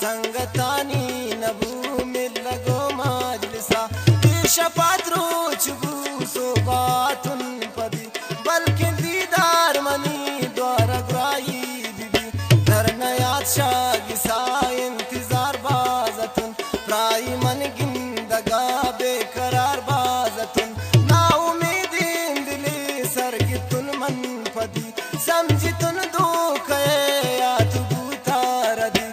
संगतानी नबू मिल लगो मजलिसा शपात रोच बू सो बातुन पदी बल्कि दीदार मनी द्वार ग्राई बीबी धरनयात शागिसा इंतजार बाजतुन प्राई मन गिंदगा बेकरार बाजतुन ना उम्मीदीन दिली सरगितुन मन पदी समझितुन दुख या तु बूतारदी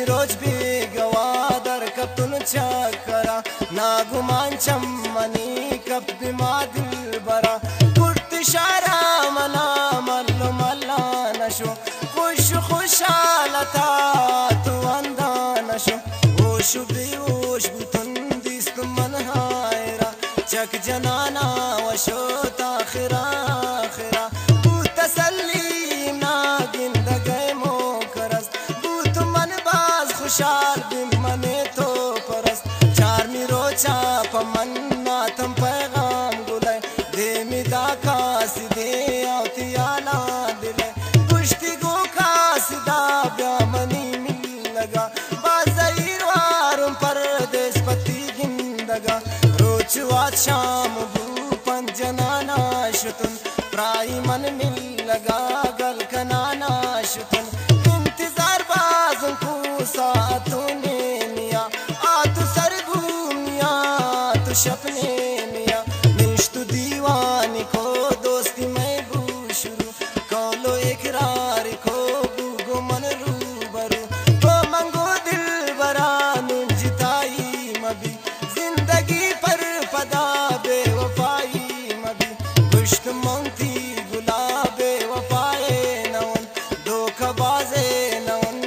रोज भी गवादर कप्तुन चकरा नागुमान चम्मनी कप बिमा दिल बरा कुर्त शारा मना मल्लो मल्ला नशो खुश खुशालता तू अंदा नशो ओश बुतुन दिस्त मन हायरा चक जनाना वशो ताखिरा आखिरा तू तसल्ली ना गिंद गए मोकरस खुशाल बिमने तो परस चार मी रोचा पमन मातम पैगाम गुलाय दे मी दा कासिदे आवती आला दिले कुश्ती गो कासिदा ब्यामनी मिल लगा बाज़ाइर वारुम परदेस पति गिंदगा रोचवात शाम बू पंजनाना शुतुन प्राई मन मिल लगा गल कनाना शुतुन इंतजार बाज़न को सातूने मिया आतु सरगुमिया तु शपने मिया निश्तु दीवानी को दोस्ती में बू शुरू कौलो इकरार को बूगो मन रूबरू तो मंगो दिल बरा नुंजिताई मबी जिंदगी पर पदा बेवफाई मबी गुश्त मंगती गुलाबे वफाए नवन धोखाबाजे नवन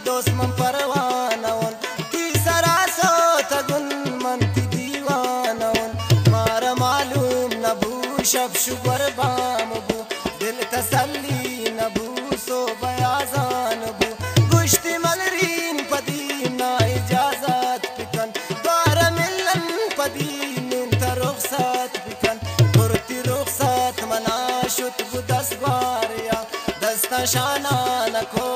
दोस्मन परवानवन ती सरासो तगुन मन ती दीवानवन मारा मालूम नबू शब शुगर बाम बू दिल तसल्ली नबू सो बयाजान बू गुश्ती मलरीन पदीम ना इजाजत पिकन द्वार मिलन पदीम इंता रुखसत पिकन कुर्ती रुखसत मना शुत बू दस बारिया दस्ता शाना नको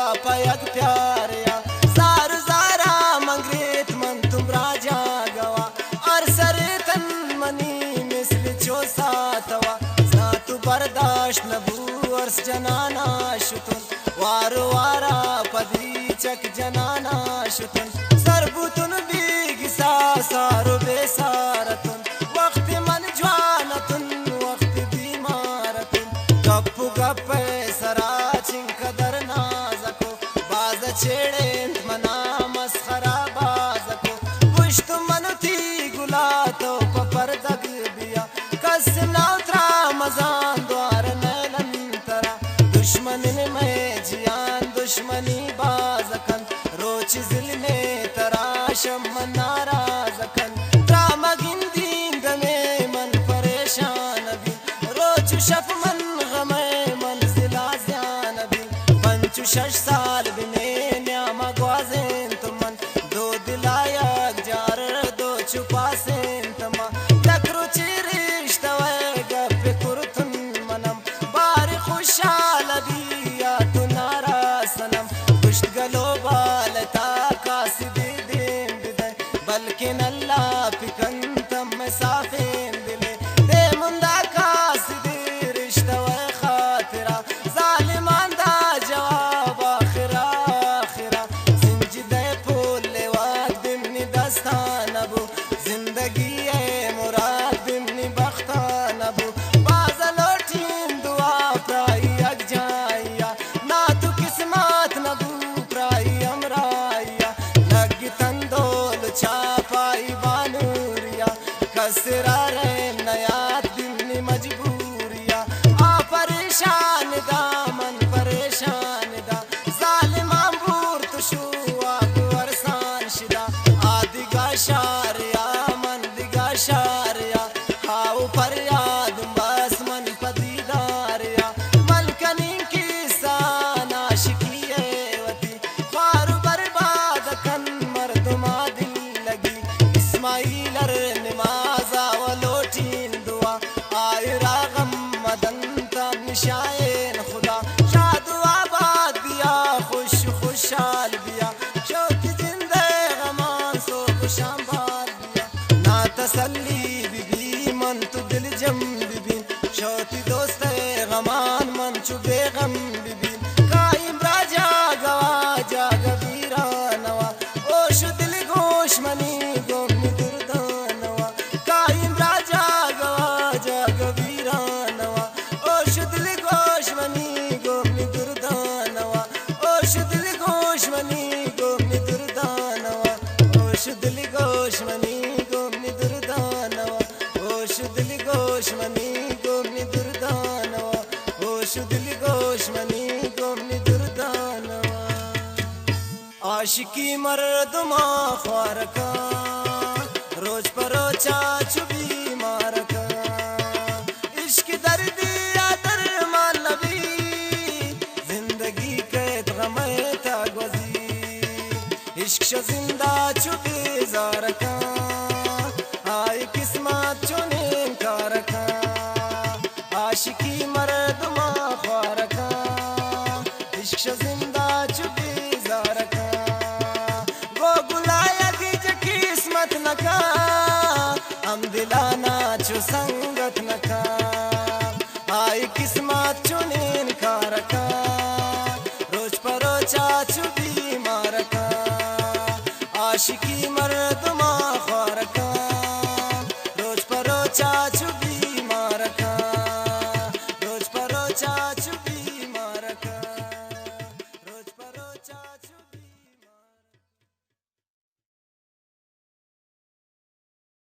आपयक प्यारिया सारू जारा मंगरेत मन तुम राजा गवा और सरे तन मनी मिसल चो सातवा जातु बर्दाश्त नबू अर्स जनाना शुतुन वारो वारा पदी चक जनाना शुतुन सरबुतुन बीगिसा सारो बेसारतुन वक्त मन ज्वानतुन वक्त बीमारतुन गप्पु गप्पे सरा चिंकदर नाजको बाज छेड़े मना मस्खरा बाजको पुश्त मनुती गुला तो पपर दग बिया कसम ना उतरा मजान द्वार नैलन तरा दुश्मन में जियान दुश्मनी बाजकन रोच जिल में तराशम नाराजकन ड्रामा गिंदीन दमे मन परेशान भी रोच शफ मन गमे मंजिला ज़्यान भी पंचु शश साल बिने न्यामा ग्वाजें तुमन दो दिलायक जार दो छुपा सें तमा तकरो चिरिश्ता वे गप कुरुतुन मनम बार खुशाल बिया तु नारा सनम प्राई अग जाइया ना तू किस्मत न बू प्राई अमराइया लग तंदोल छापाई बानूरिया कसरा रे नया दिन मजबूरिया आ परेशान दामन परेशान दा जालिमा बूर तुशुआ वरसान शिदा आदिगा शारिया मन दिगा शारिया हाउ फरियाद बस मन पदीदारिया मलकनी की साना शिकियवती फारू बर्बाद कन मर्दमा दिल लगी इस्माइल नमाजा वलोटीन दुआ आय रागम मदन तम निशायन खुदा शादु आबाद बिया खुश खुशहाल बिया शौक जिंदे गमान सो खुशाबाद बिया ना तसल्ली बीबी मन तु दिल जम बीबी शौती दोस्त गमान मन चु बेगम बीबी कायम राजा गवा जागा वीरा नवा ओश दिल गोश मनी गोमनी दुर्दानवा कायम राजा गवा जागा वीरा नवा ओश दिल गोश मनी गोमनी दुर्दानवा ओश दिल गोश मनी गोमनी दुर्दानवा ओश दिल गोश मनी गोमनी दुर्दानवा ओश दिल गोश मनी गोमनी दुर्दानवा ओश दिल गोश मनी गोमनी दुर्दानवा आशिकी मर्दमा ख्वारका रोज परोचा छुबी मारका इश्क दर्दी आदर मालवी जिंदगी कैद गमे तागवजी इश्क जिंदा छुबी जारका आय किस्मत चुने कारका आशिकी मर्दमा ख्वारका इश्क जिंदा छुबी जारका गो गुलाया कीज किस्मत नका हम दिलाना चु संगत नका